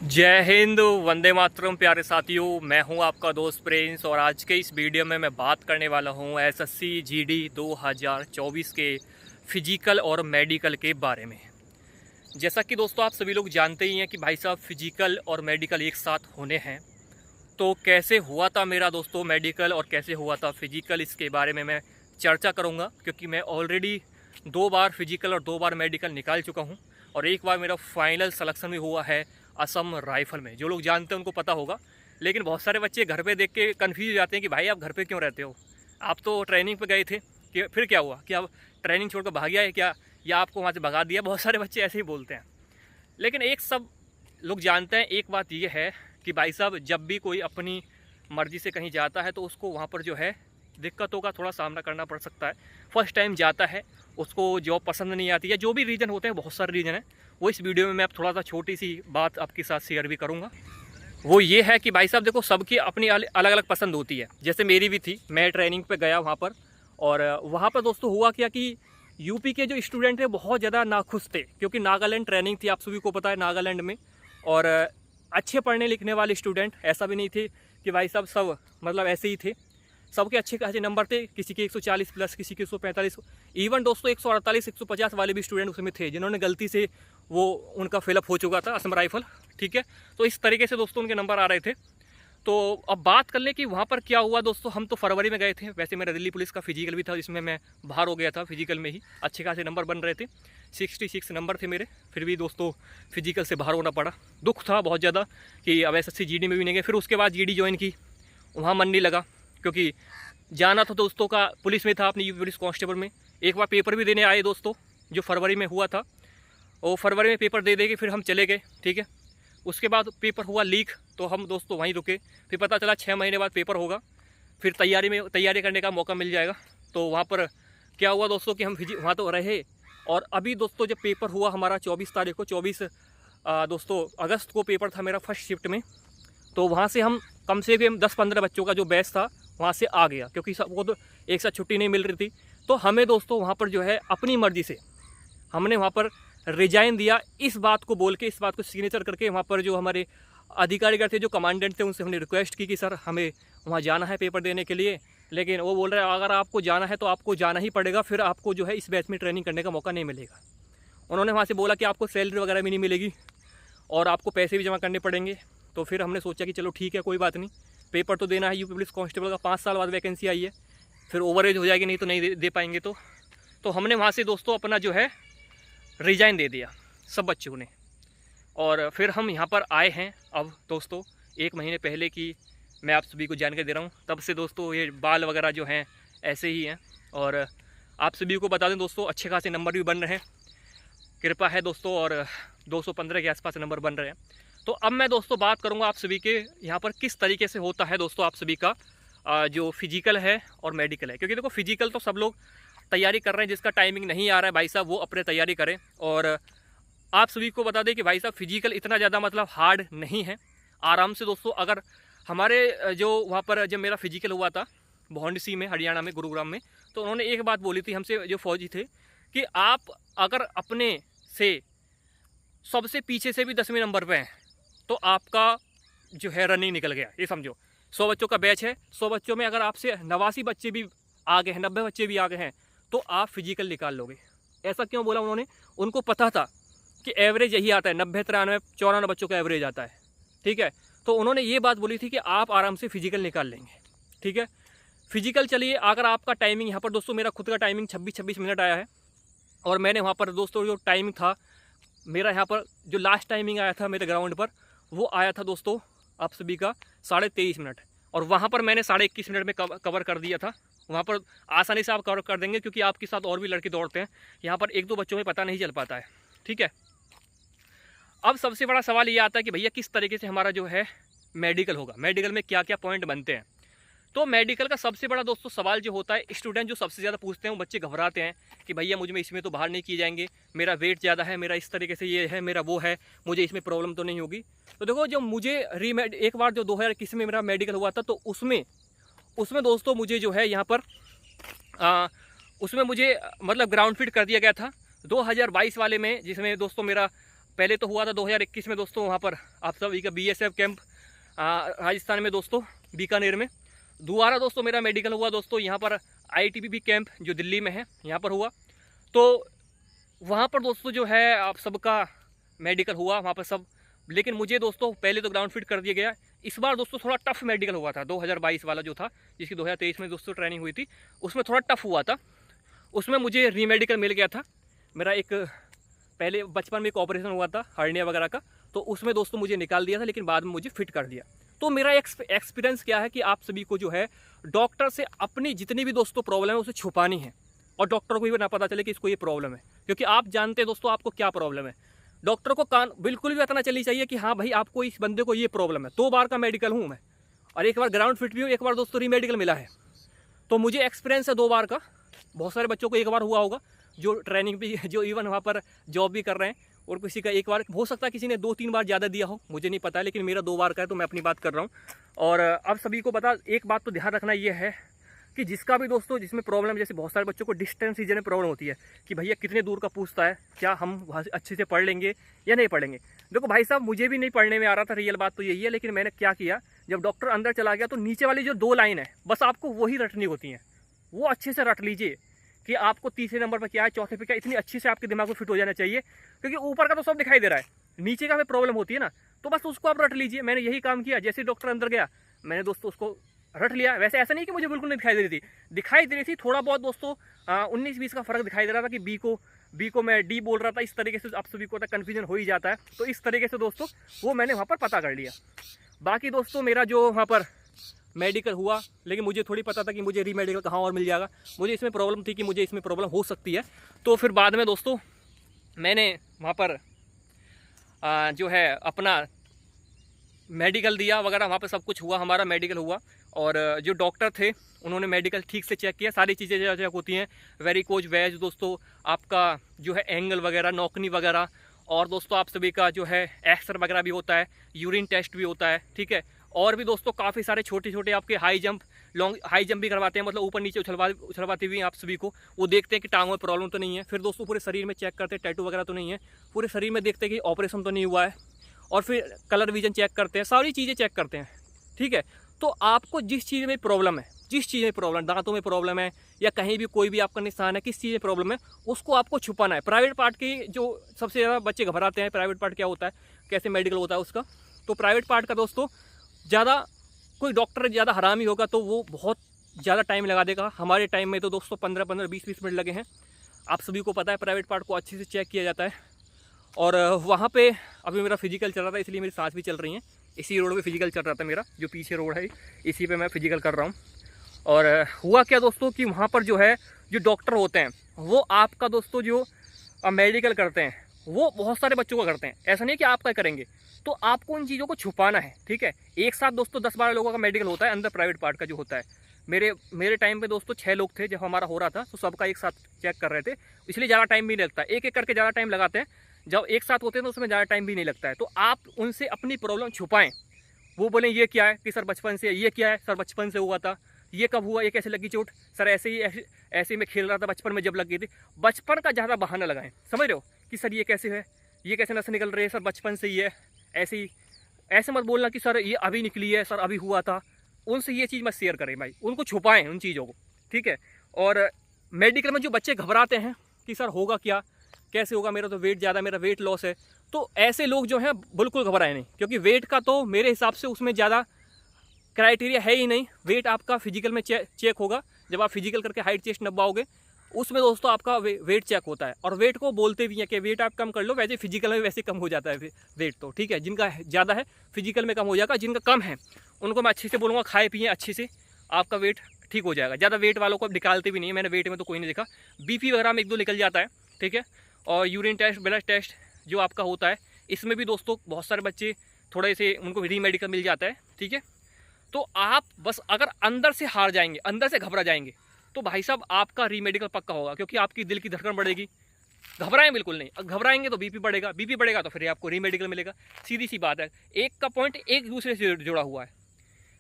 जय हिंद, वंदे मातरम। प्यारे साथियों, मैं हूं आपका दोस्त प्रिंस और आज के इस वीडियो में मैं बात करने वाला हूं एसएससी जीडी 2024 के फिजिकल और मेडिकल के बारे में। जैसा कि दोस्तों आप सभी लोग जानते ही हैं कि भाई साहब फिजिकल और मेडिकल एक साथ होने हैं। तो कैसे हुआ था मेरा दोस्तों मेडिकल और कैसे हुआ था फिजिकल, इसके बारे में मैं चर्चा करूँगा, क्योंकि मैं ऑलरेडी 2 बार फिजिकल और 2 बार मेडिकल निकाल चुका हूँ और एक बार मेरा फाइनल सिलेक्शन भी हुआ है असम राइफल में। जो लोग जानते हैं उनको पता होगा, लेकिन बहुत सारे बच्चे घर पे देख के कन्फ्यूज हो जाते हैं कि भाई आप घर पे क्यों रहते हो, आप तो ट्रेनिंग पे गए थे, कि फिर क्या हुआ, कि आप ट्रेनिंग छोड़कर भाग गया है क्या, या आपको वहाँ से भगा दिया। बहुत सारे बच्चे ऐसे ही बोलते हैं। लेकिन एक सब लोग जानते हैं, एक बात ये है कि भाई साहब जब भी कोई अपनी मर्ज़ी से कहीं जाता है तो उसको वहाँ पर जो है दिक्कतों का थोड़ा सामना करना पड़ सकता है। फर्स्ट टाइम जाता है, उसको जॉब पसंद नहीं आती है, जो भी रीज़न होते हैं, बहुत सारे रीज़न हैं, वो इस वीडियो में मैं अब थोड़ा सा छोटी सी बात आपके साथ शेयर भी करूँगा। वो ये है कि भाई साहब देखो, सबकी अपनी अलग अलग पसंद होती है। जैसे मेरी भी थी, मैं ट्रेनिंग पे गया वहाँ पर, और वहाँ पर दोस्तों हुआ क्या कि यूपी के जो स्टूडेंट थे बहुत ज़्यादा नाखुश थे, क्योंकि नागालैंड ट्रेनिंग थी, आप सभी को पता है नागालैंड में। और अच्छे पढ़ने लिखने वाले स्टूडेंट, ऐसा भी नहीं थे कि भाई साहब सब मतलब ऐसे ही थे, सबके अच्छे खासे नंबर थे, किसी के 140 प्लस, किसी के 145, इवन दोस्तों 148 150 वाले भी स्टूडेंट उसमें थे, जिन्होंने गलती से वो उनका फिलअप हो चुका था असम राइफल। ठीक है, तो इस तरीके से दोस्तों उनके नंबर आ रहे थे। तो अब बात कर लें कि वहाँ पर क्या हुआ दोस्तों। हम तो फरवरी में गए थे, वैसे मेरा दिल्ली पुलिस का फिजिकल भी था, जिसमें मैं बाहर हो गया था। फिजिकल में ही अच्छे खासे नंबर बन रहे थे, 66 नंबर थे मेरे, फिर भी दोस्तों फिजिकल से बाहर होना पड़ा। दुख था बहुत ज़्यादा कि अब एसएससी जीडी में भी नहीं गए। फिर उसके बाद जीडी ज्वाइन की, वहाँ मन नहीं लगा, क्योंकि जाना था दोस्तों का पुलिस में था, अपनी यूपी पुलिस कांस्टेबल में। एक बार पेपर भी देने आए दोस्तों, जो फरवरी में हुआ था, और फरवरी में पेपर दे के फिर हम चले गए। ठीक है, उसके बाद पेपर हुआ लीक, तो हम दोस्तों वहीं रुके। फिर पता चला 6 महीने बाद पेपर होगा, फिर तैयारी करने का मौका मिल जाएगा। तो वहाँ पर क्या हुआ दोस्तों कि हम वहाँ तो रहे। और अभी दोस्तों जब पेपर हुआ हमारा 24 तारीख को, 24 दोस्तों अगस्त को पेपर था मेरा फर्स्ट शिफ्ट में, तो वहाँ से हम कम से कम 10-15 बच्चों का जो बैच था वहाँ से आ गया, क्योंकि सबको तो एक साथ छुट्टी नहीं मिल रही थी। तो हमें दोस्तों वहाँ पर जो है अपनी मर्ज़ी से हमने वहाँ पर रिजाइन दिया, इस बात को बोल के, इस बात को सिग्नेचर करके। वहाँ पर जो हमारे अधिकारीगण थे, जो कमांडेंट थे, उनसे हमने रिक्वेस्ट की कि सर हमें वहाँ जाना है पेपर देने के लिए। लेकिन वो बोल रहे हैं अगर आपको जाना है तो आपको जाना ही पड़ेगा, फिर आपको जो है इस बैच में ट्रेनिंग करने का मौका नहीं मिलेगा। उन्होंने वहाँ से बोला कि आपको सैलरी वगैरह भी नहीं मिलेगी और आपको पैसे भी जमा करने पड़ेंगे। तो फिर हमने सोचा कि चलो ठीक है, कोई बात नहीं, पेपर तो देना है। यूपी पुलिस कांस्टेबल का 5 साल बाद वैकेंसी आई है, फिर ओवरेज हो जाएगी, नहीं तो नहीं दे पाएंगे। तो हमने वहाँ से दोस्तों अपना जो है रिजाइन दे दिया सब बच्चों ने, और फिर हम यहाँ पर आए हैं। अब दोस्तों 1 महीने पहले की मैं आप सभी को जानकारी दे रहा हूँ। तब से दोस्तों ये बाल वगैरह जो हैं ऐसे ही हैं, और आप सभी को बता दें दोस्तों अच्छे खासे नंबर भी बन रहे हैं, कृपा है दोस्तों, और 215 के आसपास नंबर बन रहे हैं। तो अब मैं दोस्तों बात करूंगा आप सभी के यहाँ पर किस तरीके से होता है दोस्तों आप सभी का जो फिजिकल है और मेडिकल है। क्योंकि देखो फिजिकल तो सब लोग तैयारी कर रहे हैं, जिसका टाइमिंग नहीं आ रहा है भाई साहब वो अपने तैयारी करें। और आप सभी को बता दें कि भाई साहब फिजिकल इतना ज़्यादा मतलब हार्ड नहीं है, आराम से दोस्तों। अगर हमारे जो वहाँ पर जब मेरा फिजिकल हुआ था भौंडसी में, हरियाणा में, गुरुग्राम में, तो उन्होंने एक बात बोली थी हमसे, जो फौजी थे, कि आप अगर अपने से सबसे पीछे से भी 10वें नंबर पे हैं तो आपका जो है रनिंग निकल गया। ये समझो 100 बच्चों का बैच है, 100 बच्चों में अगर आपसे 89 बच्चे भी आ गए हैं, 90 बच्चे भी आ गए हैं, तो आप फिजिकल निकाल लोगे। ऐसा क्यों बोला उन्होंने? उनको पता था कि एवरेज यही आता है, 90 93 94 बच्चों का एवरेज आता है। ठीक है, तो उन्होंने ये बात बोली थी कि आप आराम से फिजिकल निकाल लेंगे। ठीक है, फिजिकल चलिए, अगर आपका टाइमिंग यहाँ पर दोस्तों, मेरा खुद का टाइमिंग 26 मिनट आया है, और मैंने वहाँ पर दोस्तों जो टाइमिंग था मेरा, यहाँ पर जो लास्ट टाइमिंग आया था मेरे ग्राउंड पर, वो आया था दोस्तों आप सभी का 23.5 मिनट, और वहाँ पर मैंने 21.5 मिनट में कवर कर दिया था। वहाँ पर आसानी से आप कवर कर देंगे, क्योंकि आपके साथ और भी लड़के दौड़ते हैं। यहाँ पर 1-2 बच्चों में पता नहीं चल पाता है। ठीक है, अब सबसे बड़ा सवाल ये आता है कि भैया किस तरीके से हमारा जो है मेडिकल होगा, मेडिकल में क्या क्या पॉइंट बनते हैं। तो मेडिकल का सबसे बड़ा दोस्तों सवाल जो होता है, स्टूडेंट जो सबसे ज़्यादा पूछते हैं, वो बच्चे घबराते हैं कि भैया मुझे इसमें तो बाहर नहीं किए जाएंगे, मेरा वेट ज़्यादा है, मेरा इस तरीके से ये है, मेरा वो है, मुझे इसमें प्रॉब्लम तो नहीं होगी। तो देखो, जो मुझे एक बार जो 2021 में मेरा मेडिकल हुआ था, तो उसमें दोस्तों मुझे जो है यहाँ पर उसमें मुझे मतलब ग्राउंड फिट कर दिया गया था। 2022 वाले में, जिसमें दोस्तों मेरा पहले तो हुआ था 2021 में दोस्तों, वहाँ पर आप सभी का BSF कैंप राजस्थान में दोस्तों, बीकानेर में। दोबारा दोस्तों मेरा मेडिकल हुआ दोस्तों यहाँ पर ITBP कैंप जो दिल्ली में है, यहाँ पर हुआ। तो वहाँ पर दोस्तों जो है आप सबका मेडिकल हुआ वहाँ पर सब, लेकिन मुझे दोस्तों पहले तो ग्राउंड फिट कर दिया गया। इस बार दोस्तों थोड़ा टफ मेडिकल हुआ था, 2022 वाला जो था, जिसकी 2023 में दोस्तों ट्रेनिंग हुई थी, उसमें थोड़ा टफ हुआ था। उसमें मुझे रीमेडिकल मिल गया था। मेरा एक पहले बचपन में एक ऑपरेशन हुआ था हार्निया वगैरह का, तो उसमें दोस्तों मुझे निकाल दिया था, लेकिन बाद में मुझे फिट कर दिया। तो मेरा एक्सपीरियंस क्या है कि आप सभी को जो है डॉक्टर से अपनी जितनी भी दोस्तों प्रॉब्लम है उसे छुपानी है, और डॉक्टर को भी ना पता चले कि इसको ये प्रॉब्लम है, क्योंकि आप जानते हैं दोस्तों आपको क्या प्रॉब्लम है। डॉक्टर को कान बिल्कुल भी पता चलनी चाहिए कि हाँ भाई आपको इस बंदे को ये प्रॉब्लम है। 2 बार का मेडिकल हूँ मैं, और 1 बार ग्राउंड फिट भी हूँ, 1 बार दोस्तों रीमेडिकल मिला है। तो मुझे एक्सपीरियंस है 2 बार का। बहुत सारे बच्चों को 1 बार हुआ होगा, जो ट्रेनिंग भी, जो इवन वहाँ पर जॉब भी कर रहे हैं, और किसी का 1 बार हो सकता है, किसी ने 2-3 बार ज़्यादा दिया हो, मुझे नहीं पता, लेकिन मेरा 2 बार का है, तो मैं अपनी बात कर रहा हूँ। और अब सभी को बता, एक बात तो ध्यान रखना ये है कि जिसका भी दोस्तों जिसमें प्रॉब्लम, जैसे बहुत सारे बच्चों को डिस्टेंस रीजन में प्रॉब्लम होती है कि भैया कितने दूर का पूछता है, क्या हम वहाँ से अच्छे से पढ़ लेंगे या नहीं पढ़ेंगे। देखो भाई साहब, मुझे भी नहीं पढ़ने में आ रहा था, रियल बात तो यही है, लेकिन मैंने क्या किया, जब डॉक्टर अंदर चला गया तो नीचे वाली जो 2 लाइन है बस आपको वही रटनी होती हैं, वो अच्छे से रट लीजिए कि आपको तीसरे नंबर पर क्या है, चौथे पे क्या, इतनी अच्छी से आपके दिमाग में फिट हो जाना चाहिए, क्योंकि ऊपर का तो सब दिखाई दे रहा है, नीचे का भी प्रॉब्लम होती है ना, तो बस उसको आप रट लीजिए। मैंने यही काम किया। जैसे डॉक्टर अंदर गया, मैंने दोस्तों उसको रट लिया। वैसे ऐसा नहीं कि मुझे बिल्कुल नहीं दिखाई दे रही थी, थोड़ा बहुत दोस्तों 19-20 का फर्क दिखाई दे रहा था कि बी को मैं डी बोल रहा था। इस तरीके से आप सभी को कन्फ्यूजन हो ही जाता है, तो इस तरीके से दोस्तों वो मैंने वहाँ पर पता कर लिया। बाकी दोस्तों मेरा जो वहाँ पर मेडिकल हुआ, लेकिन मुझे थोड़ी पता था कि मुझे रीमेडिकल कहाँ और मिल जाएगा। मुझे इसमें प्रॉब्लम थी कि मुझे इसमें प्रॉब्लम हो सकती है, तो फिर बाद में दोस्तों मैंने वहाँ पर जो है अपना मेडिकल दिया वगैरह, वहाँ पर सब कुछ हुआ, हमारा मेडिकल हुआ। और जो डॉक्टर थे उन्होंने मेडिकल ठीक से चेक किया, सारी चीज़ें जो चेक होती हैं, वेरिकोज वेज दोस्तों, आपका जो है एंगल वगैरह, नौकनी वगैरह, और दोस्तों आप सभी का जो है एक्सरे वगैरह भी होता है, यूरिन टेस्ट भी होता है, ठीक है। और भी दोस्तों काफ़ी सारे छोटे छोटे आपके high jump, long high jump भी करवाते हैं, मतलब ऊपर नीचे उछलवाती हुई आप सभी को, वो देखते हैं कि टांगों में प्रॉब्लम तो नहीं है। फिर दोस्तों पूरे शरीर में चेक करते हैं, टैटू वगैरह तो नहीं है, पूरे शरीर में देखते हैं कि ऑपरेशन तो नहीं हुआ है, और फिर कलर विजन चेक करते हैं, सारी चीज़ें चेक करते हैं, ठीक है। तो आपको जिस चीज़ में प्रॉब्लम है, जिस चीज़ में प्रॉब्लम, दांतों में प्रॉब्लम है या कहीं भी कोई भी आपका निशान है, किस चीज़ में प्रॉब्लम है, उसको आपको छुपाना है। प्राइवेट पार्ट की जो सबसे ज़्यादा बच्चे घबराते हैं, प्राइवेट पार्ट क्या होता है, कैसे मेडिकल होता है उसका, तो प्राइवेट पार्ट का दोस्तों ज़्यादा कोई डॉक्टर ज़्यादा हरामी होगा तो वो बहुत ज़्यादा टाइम लगा देगा। हमारे टाइम में तो दोस्तों 15-15, 20-20 मिनट लगे हैं। आप सभी को पता है प्राइवेट पार्ट को अच्छे से चेक किया जाता है। और वहाँ पे अभी मेरा फिजिकल चल रहा था, इसलिए मेरी सांस भी चल रही हैं। इसी रोड पे फिजिकल चल रहा था मेरा, जो पीछे रोड है इसी पे मैं फिजिकल कर रहा हूँ। और हुआ क्या दोस्तों कि वहाँ पर जो है जो डॉक्टर होते हैं वो आपका दोस्तों जो मेडिकल करते हैं वो बहुत सारे बच्चों का करते हैं, ऐसा नहीं कि आपका करेंगे। तो आपको उन चीज़ों को छुपाना है, ठीक है। एक साथ दोस्तों 10-12 लोगों का मेडिकल होता है अंदर प्राइवेट पार्ट का जो होता है। मेरे टाइम पे दोस्तों 6 लोग थे जब हमारा हो रहा था, तो सबका एक साथ चेक कर रहे थे, इसलिए ज़्यादा टाइम भी नहीं लगता। एक एक करके ज़्यादा टाइम लगाते हैं, जब एक साथ होते हैं तो उसमें ज़्यादा टाइम भी नहीं लगता है। तो आप उनसे अपनी प्रॉब्लम छुपाएं। वो बोलें ये क्या है कि सर बचपन से, ये क्या है सर बचपन से हुआ था, ये कब हुआ, ये कैसे लगी चोट, सर ऐसे ही मैं खेल रहा था बचपन में जब लग गई थी। बचपन का ज़्यादा बहाना लगाएं, समझ रहे हो कि सर ये कैसे है, ये कैसे नस निकल रही है, सर बचपन से ही है, ऐसे मत बोलना कि सर ये अभी निकली है, सर अभी हुआ था। उनसे ये चीज़ मत शेयर करें भाई, उनको छुपाएं उन चीज़ों को, ठीक है। और मेडिकल में जो बच्चे घबराते हैं कि सर होगा क्या, कैसे होगा, मेरा तो वेट ज़्यादा, मेरा वेट लॉस है, तो ऐसे लोग जो हैं बिल्कुल घबराए नहीं, क्योंकि वेट का तो मेरे हिसाब से उसमें ज़्यादा क्राइटेरिया है ही नहीं। वेट आपका फिजिकल में चेक होगा, जब आप फिजिकल करके हाइट चेस्ट नपाओगे उसमें दोस्तों आपका वेट चेक होता है। और वेट को बोलते भी हैं कि वेट आप कम कर लो, वैसे फिजिकल में वैसे कम हो जाता है वेट तो, ठीक है। जिनका ज़्यादा है फिजिकल में कम हो जाएगा, जिनका कम है उनको मैं अच्छे से बोलूँगा खाए पिए अच्छे से, आपका वेट ठीक हो जाएगा। ज़्यादा वेट वालों को निकालते भी नहीं है, मैंने वेट में तो कोई नहीं देखा। बीपी वगैरह में 1-2 निकल जाता है, ठीक है। और यूरिन टेस्ट, ब्लड टेस्ट जो आपका होता है, इसमें भी दोस्तों बहुत सारे बच्चे थोड़े से उनको रीमेडिकल मिल जाता है, ठीक है। तो आप बस अगर अंदर से हार जाएंगे, अंदर से घबरा जाएंगे, तो भाई साहब आपका रीमेडिकल पक्का होगा, क्योंकि आपकी दिल की धड़कन बढ़ेगी। घबराएं बिल्कुल नहीं, घबराएंगे तो बीपी बढ़ेगा, बीपी बढ़ेगा तो फिर आपको रीमेडिकल मिलेगा। सीधी सी बात है, एक का पॉइंट एक दूसरे से जुड़ा हुआ है,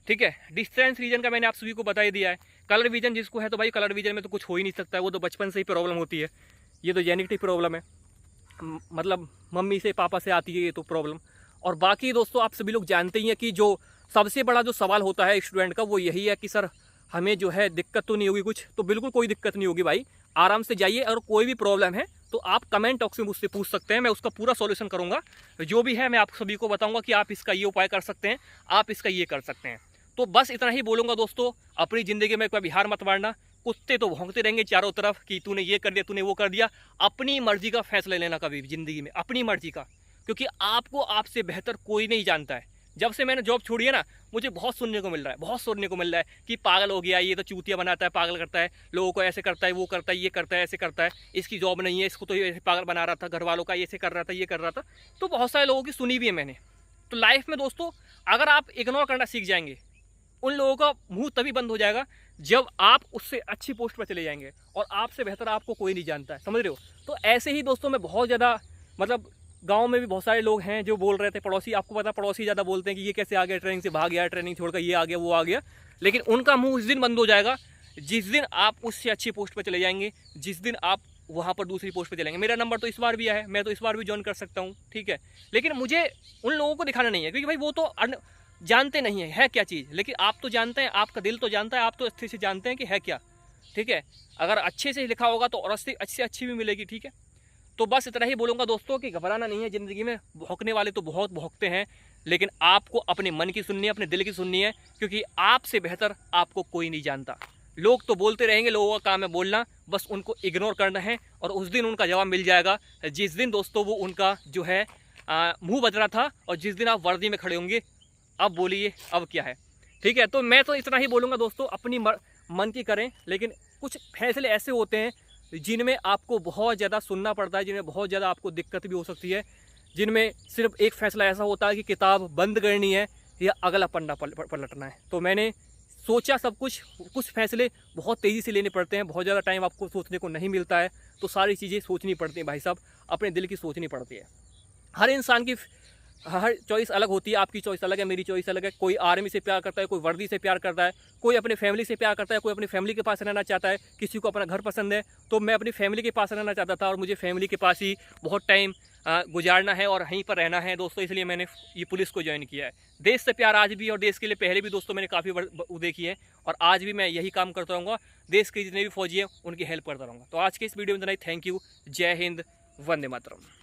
ठीक है। डिस्टेंस रीजन का मैंने आप सभी को बता ही दिया है। कलर विजन जिसको है, तो भाई कलर विजन में तो कुछ हो ही नहीं सकता है, वो तो बचपन से ही प्रॉब्लम होती है, ये तो जेनेटिक प्रॉब्लम है। मतलब मम्मी से पापा से आती है ये तो प्रॉब्लम। और बाकी दोस्तों आप सभी लोग जानते ही हैं कि जो सबसे बड़ा जो सवाल होता है स्टूडेंट का वो यही है कि सर हमें जो है दिक्कत तो नहीं होगी कुछ। तो बिल्कुल कोई दिक्कत नहीं होगी भाई, आराम से जाइए। और कोई भी प्रॉब्लम है तो आप कमेंट बॉक्स में मुझसे पूछ सकते हैं, मैं उसका पूरा सॉल्यूशन करूंगा। जो भी है मैं आप सभी को बताऊंगा कि आप इसका ये उपाय कर सकते हैं, आप इसका ये कर सकते हैं। तो बस इतना ही बोलूंगा दोस्तों, अपनी ज़िंदगी में कभी हार मत मारना। कुत्ते तो भौंकते रहेंगे चारों तरफ कि तूने ये कर दिया, तूने वो कर दिया। अपनी मर्जी का फैसला लेना कभी भी ज़िंदगी में, अपनी मर्जी का, क्योंकि आपको आपसे बेहतर कोई नहीं जानता है। जब से मैंने जॉब छोड़ी है ना, मुझे बहुत सुनने को मिल रहा है, बहुत सुनने को मिल रहा है कि पागल हो गया, ये तो चूतिया बनाता है, पागल करता है लोगों को, ऐसे करता है, वो करता है, ये करता है, ऐसे करता है, इसकी जॉब नहीं है, इसको तो ये पागल बना रहा था, घर वालों का ऐसे कर रहा था, ये कर रहा था। तो बहुत सारे लोगों की सुनी भी है मैंने। तो लाइफ में दोस्तों अगर आप इग्नोर करना सीख जाएंगे, उन लोगों का मुंह तभी बंद हो जाएगा जब आप उससे अच्छी पोस्ट पर चले जाएंगे, और आपसे बेहतर आपको कोई नहीं जानता है, समझ रहे हो। तो ऐसे ही दोस्तों मैं बहुत ज़्यादा मतलब गांव में भी बहुत सारे लोग हैं जो बोल रहे थे, पड़ोसी, आपको पता पड़ोसी ज़्यादा बोलते हैं कि ये कैसे आ गया, ट्रेनिंग से भाग गया, ट्रेनिंग छोड़कर ये आ गया, वो आ गया। लेकिन उनका मुंह उस दिन बंद हो जाएगा जिस दिन आप उससे अच्छी पोस्ट पर चले जाएंगे, जिस दिन आप वहाँ पर दूसरी पोस्ट पर चलेंगे। मेरा नंबर तो इस बार भी है, मैं तो इस बार भी ज्वाइन कर सकता हूँ, ठीक है। लेकिन मुझे उन लोगों को दिखाना नहीं है, क्योंकि भाई वो तो जानते नहीं है क्या चीज़। लेकिन आप तो जानते हैं, आपका दिल तो जानता है, आप तो अच्छे से जानते हैं कि है क्या, ठीक है। अगर अच्छे से लिखा होगा तो और अच्छे से अच्छी भी मिलेगी, ठीक है। तो बस इतना ही बोलूँगा दोस्तों कि घबराना नहीं है ज़िंदगी में। भौंकने वाले तो बहुत भौंकते हैं, लेकिन आपको अपने मन की सुननी है, अपने दिल की सुननी है, क्योंकि आपसे बेहतर आपको कोई नहीं जानता। लोग तो बोलते रहेंगे, लोगों का काम है बोलना, बस उनको इग्नोर करना है। और उस दिन उनका जवाब मिल जाएगा जिस दिन दोस्तों वो उनका जो है मुँह बदला था, और जिस दिन आप वर्दी में खड़े होंगे। अब बोलिए अब क्या है, ठीक है। तो मैं तो इतना ही बोलूँगा दोस्तों, अपनी मन की करें। लेकिन कुछ फैसले ऐसे होते हैं जिनमें आपको बहुत ज़्यादा सुनना पड़ता है, जिनमें बहुत ज़्यादा आपको दिक्कत भी हो सकती है, जिनमें सिर्फ एक फ़ैसला ऐसा होता है कि किताब बंद करनी है या अगला पन्ना पलटना है। तो मैंने सोचा सब कुछ फैसले बहुत तेज़ी से लेने पड़ते हैं, बहुत ज़्यादा टाइम आपको सोचने को नहीं मिलता है। तो सारी चीज़ें सोचनी पड़ती हैं भाई साहब, अपने दिल की सोचनी पड़ती है। हर इंसान की हर चॉइस अलग होती है, आपकी चॉइस अलग है, मेरी चॉइस अलग है। कोई आर्मी से प्यार करता है, कोई वर्दी से प्यार करता है, कोई अपने फैमिली से प्यार करता है, कोई अपनी फैमिली के पास रहना चाहता है, किसी को अपना घर पसंद है। तो मैं अपनी फैमिली के पास रहना चाहता था, और मुझे फैमिली के पास ही बहुत टाइम गुजारना है और यहीं पर रहना है दोस्तों, इसलिए मैंने ये पुलिस को ज्वाइन किया है। देश से प्यार आज भी, और देश के लिए पहले भी दोस्तों मैंने काफ़ी देखी है, और आज भी मैं यही काम करता रहूँगा। देश के जितने भी फौजी हैं उनकी हेल्प करता रहूँगा। तो आज के इस वीडियो में इतना ही। थैंक यू, जय हिंद, वंदे मातरम।